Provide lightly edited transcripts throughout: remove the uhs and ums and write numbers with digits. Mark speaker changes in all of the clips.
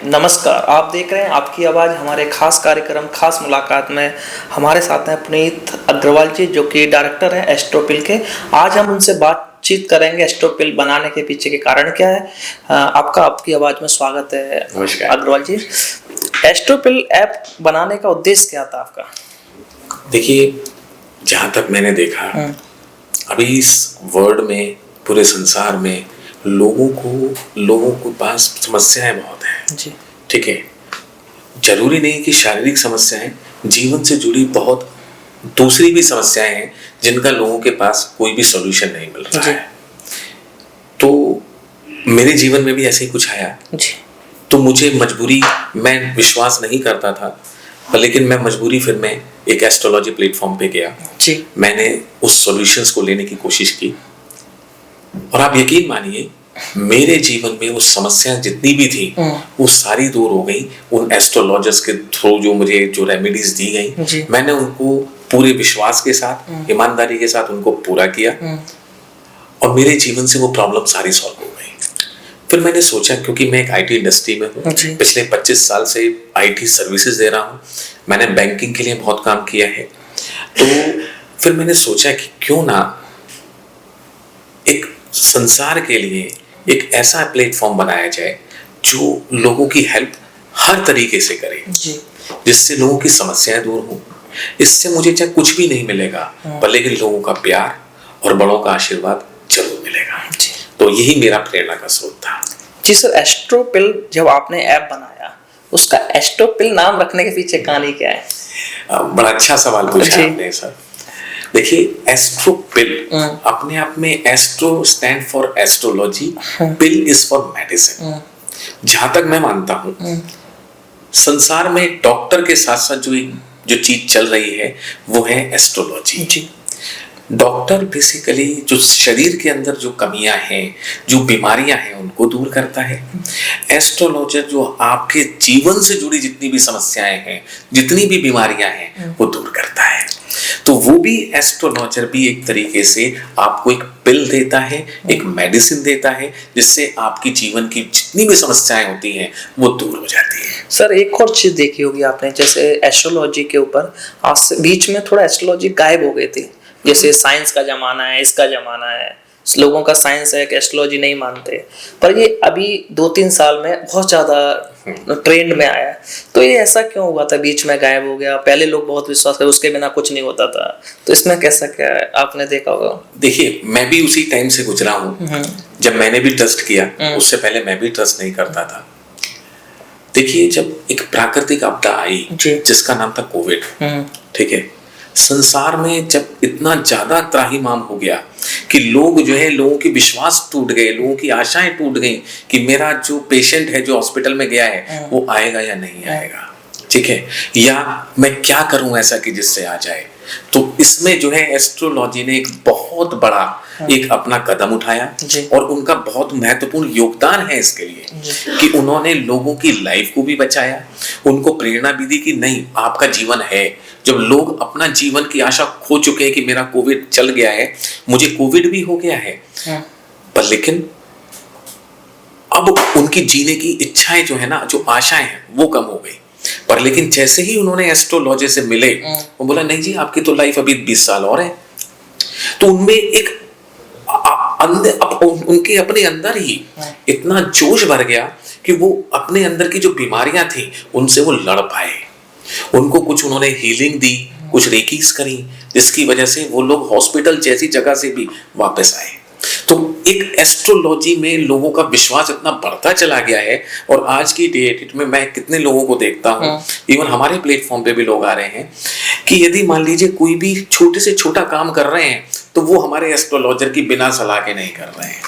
Speaker 1: नमस्कार, आप देख रहे हैं आपकी आवाज़ हमारे खास कार्यक्रम खास मुलाकात में। हमारे साथ हैं पुनीत अग्रवाल जी, जो कि डायरेक्टर हैं एस्ट्रोपिल के। आज हम उनसे बातचीत करेंगे एस्ट्रोपिल बनाने के पीछे के कारण क्या है। आपकी आवाज़ में स्वागत है अग्रवाल जी। एस्ट्रोपिल ऐप बनाने का उद्देश्य क्या था आपका?
Speaker 2: देखिए, जहाँ तक मैंने देखा अभी इस वर्ल्ड में, पूरे संसार में लोगों को पास समस्याएं बहुत हैं
Speaker 1: जी।
Speaker 2: ठीक है, जरूरी नहीं कि शारीरिक समस्याएं, जीवन से जुड़ी बहुत दूसरी भी समस्याएं हैं जिनका लोगों के पास कोई भी सॉल्यूशन नहीं मिल रहा है। तो मेरे जीवन में भी ऐसे ही कुछ आया
Speaker 1: जी।
Speaker 2: तो मुझे मजबूरी, मैं विश्वास नहीं करता था, लेकिन मैं मजबूरी फिर मैं एक एस्ट्रोलॉजी प्लेटफॉर्म पे गया
Speaker 1: जी।
Speaker 2: मैंने उस सॉल्यूशंस को लेने की कोशिश की और आप यकीन मानिए मेरे जीवन में वो समस्याएं जितनी भी थी वो सारी दूर हो गई उन एस्ट्रोलॉजर्स के थ्रू। जो मुझे जो रेमेडीज दी गई मैंने उनको पूरे विश्वास के साथ, ईमानदारी के साथ उनको पूरा किया और मेरे जीवन से वो प्रॉब्लम सारी सॉल्व हो गई। फिर मैंने सोचा, क्योंकि मैं एक आईटी इंडस्ट्री में हूँ, पिछले 25 साल से आईटी सर्विसेज दे रहा हूँ, मैंने बैंकिंग के लिए बहुत काम किया है, तो फिर मैंने सोचा कि क्यों ना एक संसार के लिए एक ऐसा प्लेटफॉर्म बनाया जाए जो लोगों की हेल्प हर तरीके से करे, जिससे लोगों की समस्याएं दूर हो। इससे मुझे चाहे कुछ भी नहीं मिलेगा, पर लेकिन लोगों का प्यार और बड़ों का आशीर्वाद जरूर मिलेगा। तो यही मेरा प्रेरणा का स्रोत था।
Speaker 1: जी सर, एस्ट्रोपिल जब आपने ऐप बनाया, उसका एस्ट्रोपिल नाम रखने के पीछे कहानी क्या है?
Speaker 2: बड़ा अच्छा सवाल पूछा आपने सर। देखिए, एस्ट्रोपिल अपने आप में, astro stand for astrology, pill is for medicine. जहां तक मैं मानता हूं संसार में डॉक्टर के साथ साथ जो चीज चल रही है वो है एस्ट्रोलॉजी। डॉक्टर बेसिकली जो शरीर के अंदर जो कमियां हैं, जो बीमारियां हैं, उनको दूर करता है। एस्ट्रोलॉजर जो आपके जीवन से जुड़ी जितनी भी समस्याएं हैं, जितनी भी बीमारियां हैं, वो दूर करता है। तो वो भी, एस्ट्रोलॉजर भी एक तरीके से आपको एक पिल देता है, एक मेडिसिन देता है, जिससे आपकी जीवन की जितनी भी समस्याएं होती हैं वो दूर हो जाती है।
Speaker 1: सर, एक और चीज देखी होगी आपने, जैसे एस्ट्रोलॉजी के ऊपर आज बीच में थोड़ा एस्ट्रोलॉजी गायब हो गई थी। जैसे साइंस का जमाना है, इसका जमाना है, लोगों का साइंस है कि एस्ट्रोलॉजी नहीं मानते, पर ये अभी 2-3 साल में बहुत ज्यादा ट्रेंड में आया। तो ये ऐसा क्यों हुआ था, बीच में गायब हो गया? पहले लोग बहुत विश्वास करते, उसके बिना कुछ नहीं होता था, तो इसमें कैसा क्या है, आपने देखा होगा?
Speaker 2: देखिए, मैं भी उसी टाइम से गुजरा हूँ जब मैंने भी ट्रस्ट किया। उससे पहले मैं भी ट्रस्ट नहीं करता था। देखिए, जब एक प्राकृतिक आपदा आई जिसका नाम था कोविड, ठीक है, संसार में जब इतना ज्यादा त्राहिमाम हो गया कि लोग जो है, लोगों के विश्वास टूट गए, लोगों की आशाएं टूट गई कि मेरा जो पेशेंट है जो हॉस्पिटल में गया है वो आएगा या नहीं आएगा, ठीक है, या मैं क्या करूं ऐसा कि जिससे आ जाए। तो इसमें जो है एस्ट्रोलॉजी ने एक बहुत बड़ा एक अपना कदम उठाया और उनका बहुत महत्वपूर्ण योगदान है इसके लिए कि उन्होंने लोगों की लाइफ को भी बचाया, उनको प्रेरणा भी दी कि नहीं, आपका जीवन है। जब लोग अपना जीवन की आशा खो चुके हैं कि मेरा कोविड चल गया है, मुझे कोविड भी हो गया है, पर लेकिन अब उनकी जीने की इच्छाएं जो है ना, जो आशाएं हैं, वो कम हो गई। पर लेकिन जैसे ही उन्होंने एस्ट्रोलॉजी से मिले, वो बोला नहीं जी, आपकी तो लाइफ अभी 20 साल और है। तो उनमें एक उनके अपने अंदर ही इतना जोश भर गया कि वो अपने अंदर की जो बीमारियां थी उनसे वो लड़ पाए। उनको कुछ उन्होंने हीलिंग दी, कुछ रेकीज करी, जिसकी वजह से वो लोग हॉस्पिटल जैसी जगह से भी वापस आए। तो एक एस्ट्रोलॉजी में लोगों का विश्वास इतना बढ़ता चला गया है और आज की डेट में मैं कितने लोगों को देखता हूँ, इवन हमारे प्लेटफॉर्म पे भी लोग आ रहे हैं कि यदि मान लीजिए कोई भी छोटे से छोटा काम कर रहे हैं तो वो हमारे एस्ट्रोलॉजर की बिना सलाह के नहीं कर रहे हैं।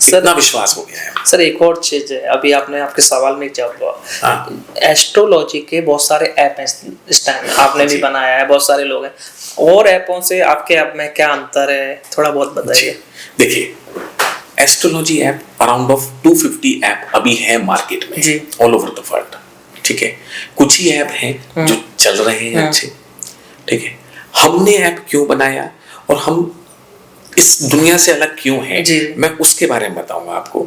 Speaker 2: इतना विश्वास हो गया है।
Speaker 1: सर, एक और चीज है, अभी आपने आपके सवाल में जवाब हुआ, एस्ट्रोलॉजी के बहुत सारे ऐप हैं इस टाइम, आपने भी बनाया है, बहुत सारे लोग हैं, और ऐपों से आपके ऐप में क्या अंतर है, थोड़ा बहुत बताइए।
Speaker 2: देखिए, astrology app around of 250 app अभी है मार्केट में ऑल ओवर द वर्ल्ड, ठीक है। कुछ ही ऐप हैं जो चल रहे हैं अच्छे, ठीक है। हमने ऐप क्यों बनाया और हम इस दुनिया से अलग क्यों हैं, मैं उसके बारे में बताऊंगा आपको।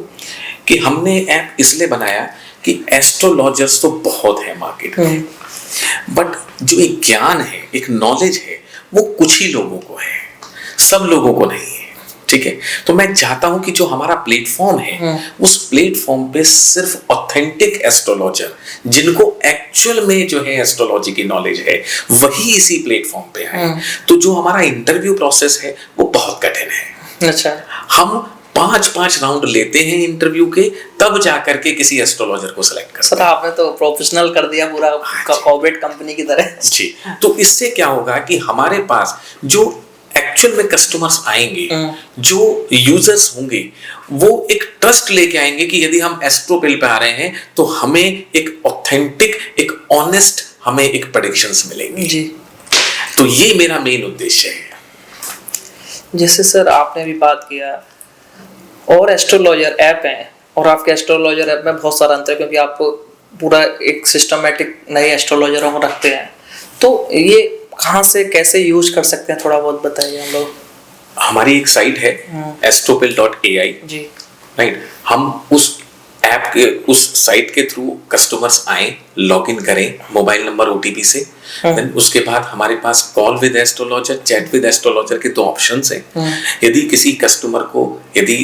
Speaker 2: कि हमने ऐप इसलिए बनाया कि एस्ट्रोलॉजर्स तो बहुत है मार्केट में, बट जो एक ज्ञान है, एक नॉलेज है, वो कुछ ही लोगों को है, सब लोगों को नहीं है। ठीक है, तो मैं चाहता हूं कि जो हमारा प्लेटफॉर्म है उस प्लेटफॉर्म पे सिर्फ ऑथेंटिक एस्ट्रोलॉजर, जिनको एक्चुअल में जो है एस्ट्रोलॉजी की नॉलेज है, वही इसी प्लेटफॉर्म पे आए। तो जो हमारा इंटरव्यू प्रोसेस है वो बहुत कठिन है।
Speaker 1: अच्छा,
Speaker 2: हम 5 राउंड लेते हैं इंटरव्यू के, तब जाकर के किसी एस्ट्रोलॉजर को सिलेक्ट कर सकते
Speaker 1: सर आपने तो प्रोफेशनल कर दिया पूरा, कॉर्पोरेट कंपनी की तरह
Speaker 2: जी। तो इससे क्या होगा कि हमारे पास जो एक्चुअल में कस्टमर्स आएंगे, जो यूजर्स होंगे, वो एक ट्रस्ट लेके आएंगे कि यदि हम एस्ट्रोपिल पे आ रहे हैं तो हमें एक ऑथेंटिक, एक ऑनेस्ट हमें एक प्रेडिक्शंस मिलेंगे
Speaker 1: जी।
Speaker 2: तो ये मेरा मेन उद्देश्य है।
Speaker 1: जैसे सर आपने भी बात किया, और एस्ट्रोलॉजर ऐप हैं और आपके एस्ट्रोलॉजर ऐप में बहुत सारा अंतर है, क्योंकि आप पूरा एक सिस्टमेटिक नए एस्ट्रोलॉजरों को रखते हैं, तो ये कहाँ से कैसे यूज कर सकते हैं, थोड़ा बहुत बताइए हम लोग।
Speaker 2: हमारी एक साइट है astropil.ai
Speaker 1: जी,
Speaker 2: राइट। हम उस ऐप के, उस साइट के थ्रू कस्टमर्स आए, लॉगिन करें मोबाइल नंबर ओटीपी से, देन उसके बाद हमारे पास call with astrologer, chat with astrologer के 2 ऑप्शंस हैं। यदि किसी कस्टमर को, यदि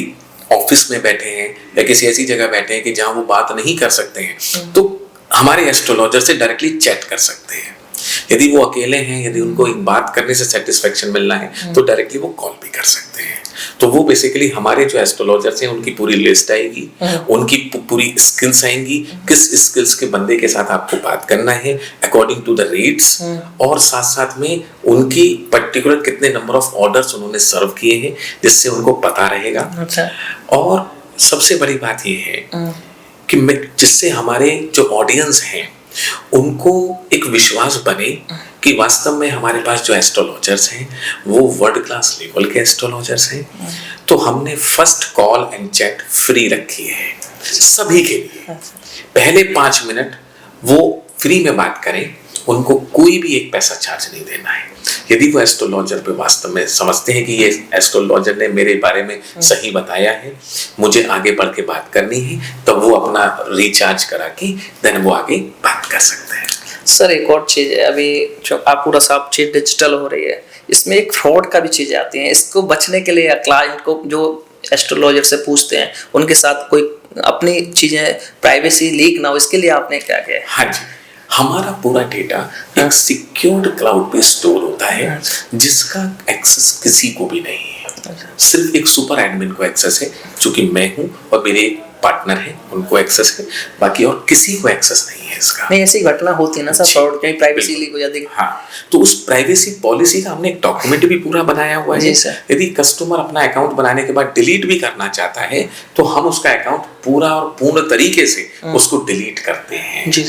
Speaker 2: ऑफिस में बैठे हैं या किसी ऐसी जगह बैठे हैं कि जहां वो बात नहीं कर सकते हैं, तो हमारे एस्ट्रोलॉजर से डायरेक्टली चैट कर सकते हैं। यदि वो अकेले हैं, यदि उनको एक बात करने से सेटिस्फेक्शन मिलना है, तो डायरेक्टली वो कॉल भी कर सकते हैं। तो वो बेसिकली हमारे जो एस्ट्रोलॉजर्स हैं उनकी पूरी लिस्ट आएगी, उनकी पूरी स्किल्स आएंगी, किस स्किल्स के बंदे के साथ आपको बात करना है अकॉर्डिंग टू द रेट्स, और साथ साथ में उनकी पर्टिकुलर कितने नंबर ऑफ ऑर्डर्स उन्होंने सर्व किए हैं, जिससे उनको पता रहेगा।
Speaker 1: अच्छा,
Speaker 2: और सबसे बड़ी बात ये है कि जिससे हमारे जो ऑडियंस हैं उनको एक विश्वास बने कि वास्तव में हमारे पास जो एस्ट्रोलॉजर्स हैं वो वर्ल्ड क्लास लेवल के एस्ट्रोलॉजर्स हैं। तो हमने first call and chat free रखी है सभी के लिए। पहले 5 मिनट वो फ्री में बात करें, उनको कोई भी एक पैसा चार्ज नहीं देना है। यदि वो एस्ट्रोलॉजर पे वास्तव में समझते हैं कि ये एस्ट्रोलॉजर ने मेरे बारे में सही बताया है, मुझे आगे बढ़ के बात करनी है, तब वो अपना रिचार्ज करा के देन वो आगे बात कर सकते हैं।
Speaker 1: सर एक और चीज़ है, अभी जो आप पूरा सब चीज़ डिजिटल हो रही है, इसमें एक फ्रॉड का भी चीज़ें आती हैं। इसको बचने के लिए क्लाइंट को जो एस्ट्रोलॉजर से पूछते हैं उनके साथ कोई अपनी चीज़ें प्राइवेसी लीक ना हो, इसके लिए आपने क्या किया है?
Speaker 2: हाँ जी, हमारा पूरा डेटा एक सिक्योर्ड क्लाउड पे स्टोर होता है, जिसका एक्सेस किसी को भी नहीं है। सिर्फ एक सुपर एडमिन को एक्सेस है, जो कि मैं हूँ और मेरे पार्टनर हैं, उनको एक्सेस है, बाकी और किसी को एक्सेस नहीं है इसका।
Speaker 1: नहीं, ऐसी घटना होती है ना सर, फ्रॉड कहीं प्राइवेसी लीक हो जाती है।
Speaker 2: हाँ, तो उस प्राइवेसी पॉलिसी का हमने एक डॉक्यूमेंट भी पूरा बनाया हुआ है। यदि कस्टमर अपना अकाउंट बनाने के बाद डिलीट भी करना चाहता है तो हम उसका अकाउंट पूरा और पूर्ण तरीके से उसको डिलीट करते हैं।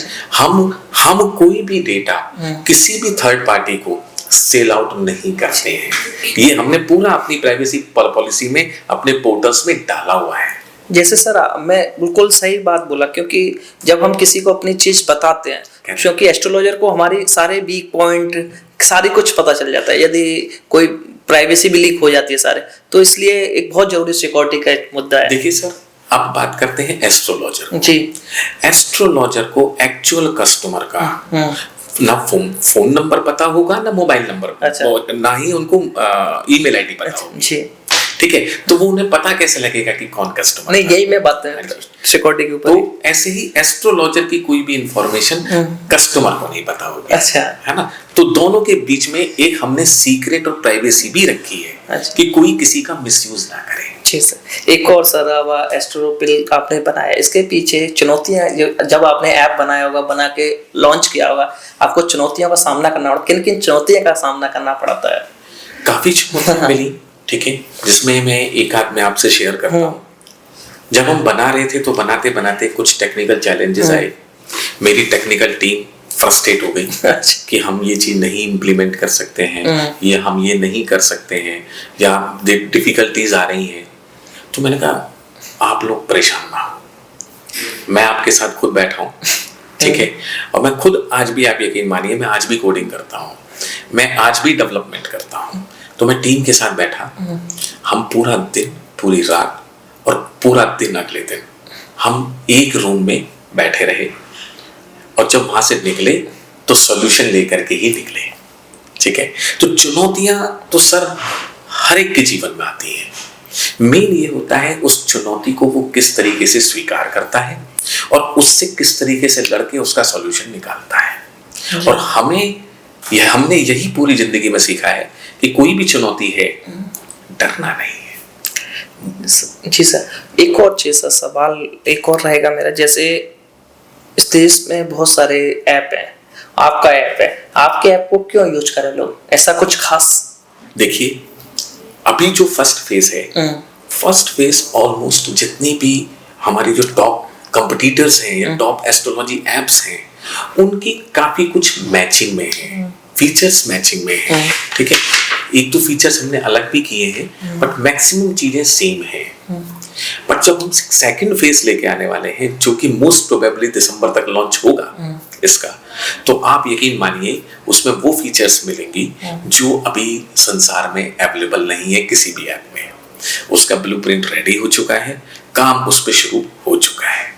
Speaker 2: हम कोई भी डेटा किसी भी थर्ड पार्टी को सेल आउट नहीं करते हैं। ये हमने पूरा अपनी प्राइवेसी पॉलिसी में अपने पोर्टल्स में डाला हुआ है।
Speaker 1: जैसे सर मैं बिल्कुल सही बात बोला, क्योंकि जब हम किसी को अपनी चीज बताते हैं, क्योंकि एस्ट्रोलॉजर को हमारी सारे वीक पॉइंट सारी कुछ पता चल जाता है, यदि कोई प्राइवेसी भी लीक हो जाती है सारे, तो इसलिए एक बहुत जरूरी सिक्योरिटी का एक मुद्दा है।
Speaker 2: देखिए सर, अब बात करते हैं एस्ट्रोलॉजर
Speaker 1: जी।
Speaker 2: एस्ट्रोलॉजर को एक्चुअल कस्टमर का ना फोन नंबर पता होगा, ना मोबाइल नंबर,
Speaker 1: अच्छा।
Speaker 2: ना ही उनको ईमेल आईडी पता होगी।
Speaker 1: जी,
Speaker 2: ठीक है, तो वो उन्हें पता कैसे लगेगा कि कौन कस्टमर?
Speaker 1: नहीं, यही मैं बात सिक्योरिटी के ऊपर।
Speaker 2: तो ऐसे ही एस्ट्रोलॉजर की कोई भी इंफॉर्मेशन कस्टमर को नहीं पता होगी।
Speaker 1: अच्छा,
Speaker 2: है ना? तो दोनों के बीच में एक हमने सीक्रेट और प्राइवेसी भी रखी है।
Speaker 1: अच्छा।
Speaker 2: कि कोई किसी का मिसयूज ना करे।
Speaker 1: जी सर, एक और सर, अब एस्ट्रोपिल आपने बनाया, इसके पीछे चुनौतियां, जब आपने ऐप बनाया होगा, बना के लॉन्च किया होगा, आपको चुनौतियों का सामना करना पड़ा, किन किन चुनौतियों का सामना करना पड़ता है?
Speaker 2: काफी चुनौतियां मिली, ठीक है, जिसमें मैं एक आध में आपसे शेयर करता हूँ। जब हम बना रहे थे तो बनाते बनाते कुछ टेक्निकल चैलेंजेस आए। मेरी टेक्निकल टीम फ्रस्ट्रेट हो गई कि हम ये चीज नहीं इम्प्लीमेंट कर सकते हैं, ये हम ये नहीं कर सकते हैं, या डिफिकल्टीज आ रही हैं। तो मैंने कहा आप लोग परेशान ना हो, मैं आपके साथ खुद बैठा हूँ, ठीक है, और मैं खुद आज भी, आप यकीन मानिए, मैं आज भी कोडिंग करता हूँ, मैं आज भी डेवलपमेंट करता हूँ। तो मैं टीम के साथ बैठा, हम पूरा दिन, पूरी रात और पूरा दिन, अगले दिन हम एक रूम में बैठे रहे और जब वहां से निकले तो सॉल्यूशन लेकर के ही निकले। ठीक है, तो चुनौतियां तो सर हर एक के जीवन में आती है। मेन ये होता है उस चुनौती को वो किस तरीके से स्वीकार करता है और उससे किस तरीके से लड़के उसका सॉल्यूशन निकालता है। और हमने यही पूरी जिंदगी में सीखा है कि कोई भी चुनौती है, डरना नहीं है।
Speaker 1: जी सर, एक और चीज सर, सवाल एक और रहेगा मेरा। जैसे इस देश में बहुत सारे ऐप हैं, आपका ऐप है, आपके ऐप को क्यों यूज करें लोग, ऐसा कुछ खास?
Speaker 2: देखिए, अभी जो फर्स्ट फेज है, फर्स्ट फेज ऑलमोस्ट जितनी भी हमारी जो टॉप कंपटीटर्स हैं या टॉप एस्ट्रोलॉजी एप्स हैं, उनकी काफी कुछ मैचिंग में है, फीचर्स मैचिंग में है। ठीक है, एक तो फीचर्स हमने अलग भी किए हैं बट मैक्सिमम चीजें सेम है। बट जब हम सेकंड फेज लेके आने वाले हैं, जो कि मोस्ट प्रोबेबली दिसंबर तक लॉन्च होगा इसका, तो आप यकीन मानिए उसमें वो फीचर्स मिलेंगी जो अभी संसार में अवेलेबल नहीं है किसी भी ऐप में। उसका ब्लूप्रिंट रेडी हो चुका है, काम उस पर शुरू हो चुका है,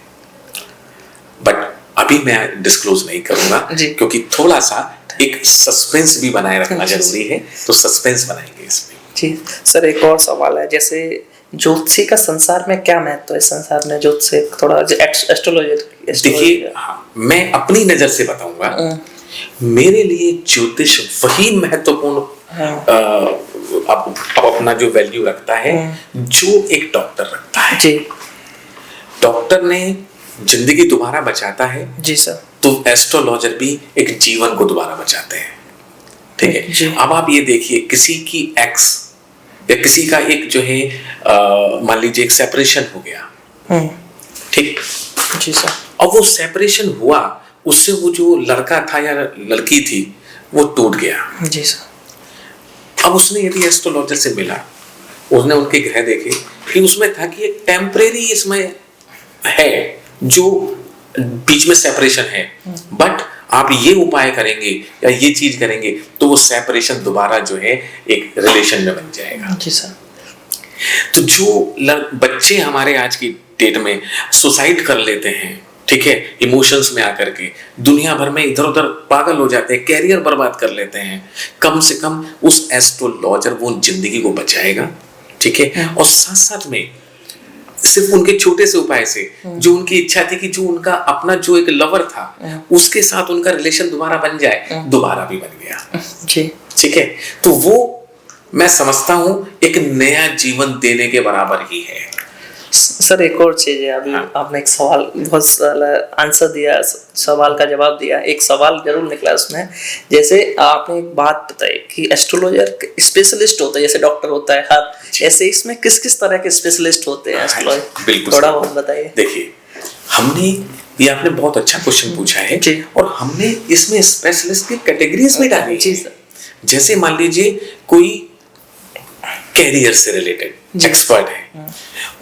Speaker 2: बट अभी मैं डिस्क्लोज नहीं करूंगा क्योंकि थोड़ा सा एक सस्पेंस भी बनाए रखना जरूरी है, तो सस्पेंस बनाएंगे इसमें।
Speaker 1: जी सर, एक और सवाल है। जैसे ज्योतिषी का संसार में क्या महत्व है, संसार में ज्योतिषी थोड़ा एस्ट्रोलॉजी?
Speaker 2: देखिए, मैं अपनी नजर से बताऊंगा, मेरे लिए ज्योतिष वही महत्वपूर्ण अब अपना जो वैल्यू रखता है जो एक डॉक्टर रखता है। जी, डॉक्टर ने जिंदगी दोबारा बचाता है। जी सर। तो एस्ट्रोलॉजर भी एक जीवन को दोबारा बचाते हैं। ठीक है, अब आप ये देखिए, किसी की एक्स या किसी का एक जो है मान लीजिए एक सेपरेशन हो गया, ठीक, जी सर, अब वो सेपरेशन हुआ, उससे वो जो लड़का था या लड़की थी वो टूट गया। जी सर। अब उसने यदि एस्ट्रोलॉजर से मिला, उसने उनके ग्रह देखे, फिर उसमें था कि एक टेम्परेरी इसमें है जो बीच में सेपरेशन है, बट आप ये उपाय करेंगे या ये चीज करेंगे तो वो सेपरेशन दोबारा जो है एक रिलेशन में बन जाएगा। जी सर। तो जो बच्चे हमारे आज की डेट में सुसाइड कर लेते हैं, ठीक है, इमोशंस में आकर के दुनिया भर में इधर उधर पागल हो जाते हैं, कैरियर बर्बाद कर लेते हैं, कम से कम उस एस्ट्रोलॉजर वो जिंदगी को बचाएगा। ठीक है, और साथ साथ में सिर्फ उनके छोटे से उपाय से जो उनकी इच्छा थी कि जो उनका अपना जो एक लवर था उसके साथ उनका रिलेशन दोबारा बन जाए, दोबारा भी बन गया। जी, ठीक है, तो वो मैं समझता हूं एक नया जीवन देने के बराबर ही है।
Speaker 1: सर, एक और चीज है, अभी आपने एक सवाल बहुत सारा आंसर दिया, सवाल का जवाब दिया, एक सवाल जरूर निकला उसमें। जैसे आपने एक बात बताई कि एस्ट्रोलॉजर स्पेशलिस्ट होता है, जैसे डॉक्टर होता है हर, ऐसे इसमें किस किस तरह के स्पेशलिस्ट होते हैं एस्ट्रोलॉजर? बिल्कुल, थोड़ा बहुत बताइए।
Speaker 2: देखिए, हमने ये आपने बहुत अच्छा क्वेश्चन पूछा है और हमने इसमें स्पेशलिस्ट की कैटेगरीज भी डाली है। जैसे मान लीजिए कोई कैरियर से रिलेटेड एक्सपर्ट है,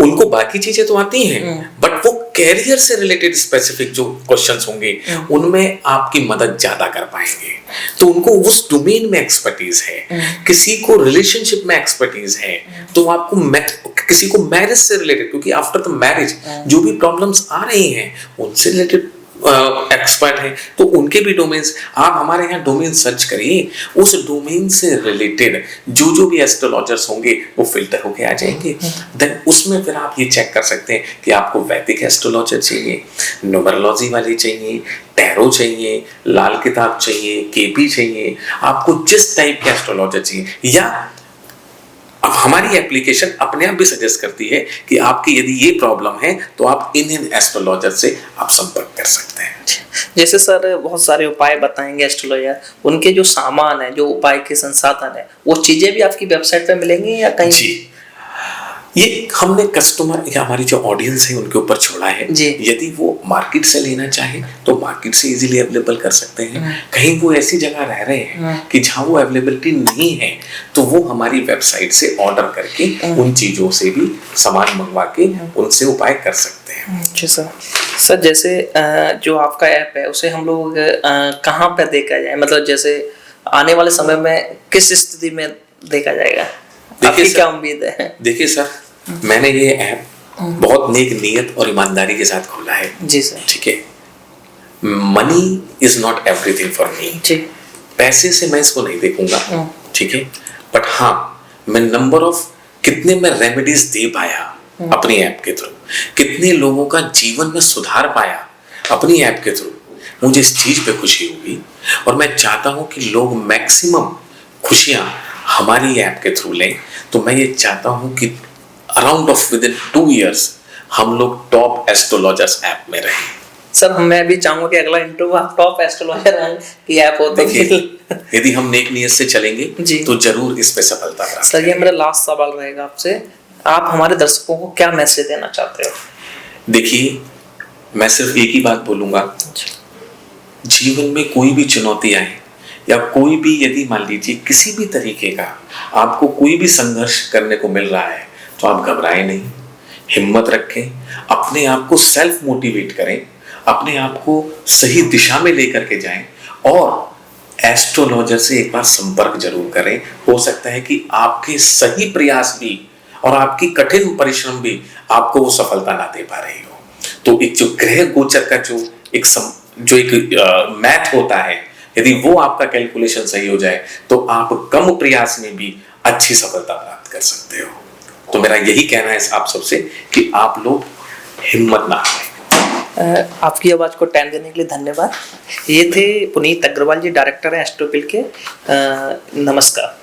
Speaker 2: उनको बाकी चीजें तो आती हैं बट वो कैरियर से रिलेटेड स्पेसिफिक जो क्वेश्चंस होंगे उनमें आपकी मदद ज्यादा कर पाएंगे, तो उनको उस डोमेन में एक्सपर्टीज है। किसी को रिलेशनशिप में एक्सपर्टीज है तो आपको किसी को मैरिज से रिलेटेड, क्योंकि आफ्टर द मैरिज जो भी प्रॉब्लम्स आ रही हैं उनसे रिलेटेड एक्सपर्ट है, तो उनके भी डोमेन्स आप हमारे यहाँ डोमेन सर्च करिए, उस डोमेन से रिलेटेड जो भी एस्ट्रोलॉजर्स होंगे वो फिल्टर होके आ जाएंगे। देन उसमें फिर आप ये चेक कर सकते हैं कि आपको वैदिक एस्ट्रोलॉजर चाहिए, न्यूमरोलॉजी वाली चाहिए, टैरो चाहिए, लाल किताब चाहिए, केपी चाहिए, आपको जिस टाइप के एस्ट्रोलॉजर चाहिए, या अब हमारी एप्लीकेशन अपने आप भी सजेस्ट करती है कि आपकी यदि ये प्रॉब्लम है तो आप इन एस्ट्रोलॉजर से आप संपर्क कर सकते हैं।
Speaker 1: जैसे सर बहुत सारे उपाय बताएंगे एस्ट्रोलॉजर, उनके जो सामान है, जो उपाय के संसाधन है, वो चीजें भी आपकी वेबसाइट पे मिलेंगी या कहीं?
Speaker 2: जी, ये हमने कस्टमर या हमारी जो ऑडियंस है उनके ऊपर छोड़ा है। यदि वो मार्केट से लेना चाहे तो मार्केट से इजीली अवेलेबल कर सकते हैं। कहीं वो ऐसी जगह रह रहे हैं कि जहां वो अवेलेबिलिटी नहीं है तो वो हमारी वेबसाइट से ऑर्डर करके उन चीजों से भी सामान मंगवा के उनसे उपाय कर सकते हैं।
Speaker 1: अच्छा सर, जैसे जो आपका ऐप है उसे हम लोग कहाँ पे देखा जाए, मतलब जैसे आने वाले समय में किस स्थिति में देखा जाएगा? आपकी क्या उम्मीद है?
Speaker 2: देखिए सर, मैंने ये ऐप बहुत नेक नीयत और ईमानदारी के साथ खोला है।
Speaker 1: जी सर।
Speaker 2: ठीक है, money is not everything for me.
Speaker 1: जी।
Speaker 2: पैसे से मैं इसको नहीं देखूंगा, ठीक है, बट हाँ मैं नंबर ऑफ कितने मैं रेमेडीज दे पाया अपनी ऐप के थ्रू, कितने लोगों का जीवन में सुधार पाया अपनी ऐप के थ्रू, मुझे इस चीज पे खुशी होगी। और मैं चाहता हूं कि लोग मैक्सिमम खुशियां हमारी ऐप के थ्रू लें। तो मैं ये चाहता हूं कि around of with in 2 years हम लोग टॉप एस्ट्रोलॉजर्स ऐप में रहें।
Speaker 1: सर मैं भी चाहूंगा कि अगला इंटरव्यू आप टॉप एस्ट्रोलॉजर की ऐप हो तो
Speaker 2: देखिए, यदि हम नेक नियत से चलेंगे
Speaker 1: जी।
Speaker 2: तो जरूर इस पे सफलता प्राप्त
Speaker 1: सर ये मेरा लास्ट सवाल रहेगा आपसे, आप हमारे दर्शकों को क्या मैसेज देना चाहते हो?
Speaker 2: देखिए, मैं सिर्फ एक ही बात बोलूंगा, जीवन में कोई भी चुनौती आए या कोई भी, यदि मान लीजिए किसी भी तरीके का आपको कोई भी संघर्ष करने को मिल रहा है, तो आप घबराएं नहीं, हिम्मत रखें, अपने आप को सेल्फ मोटिवेट करें, अपने आप को सही दिशा में लेकर के जाएं और एस्ट्रोलॉजर से एक बार संपर्क जरूर करें। हो सकता है कि आपके सही प्रयास भी और आपकी कठिन परिश्रम भी आपको वो सफलता ना दे पा रही हो। तो एक जो ग्रह गोचर का जो एक मैथ होता है, यदि वो आपका कैलकुलेशन सही हो जाए तो आप कम प्रयास में भी अच्छी सफलता प्राप्त कर सकते हो। तो मेरा यही कहना है आप सबसे कि आप लोग हिम्मत ना हारें।
Speaker 1: आपकी आवाज को टाइम देने के लिए धन्यवाद। ये थे पुनीत अग्रवाल जी, डायरेक्टर हैं एस्ट्रोपिल के। नमस्कार।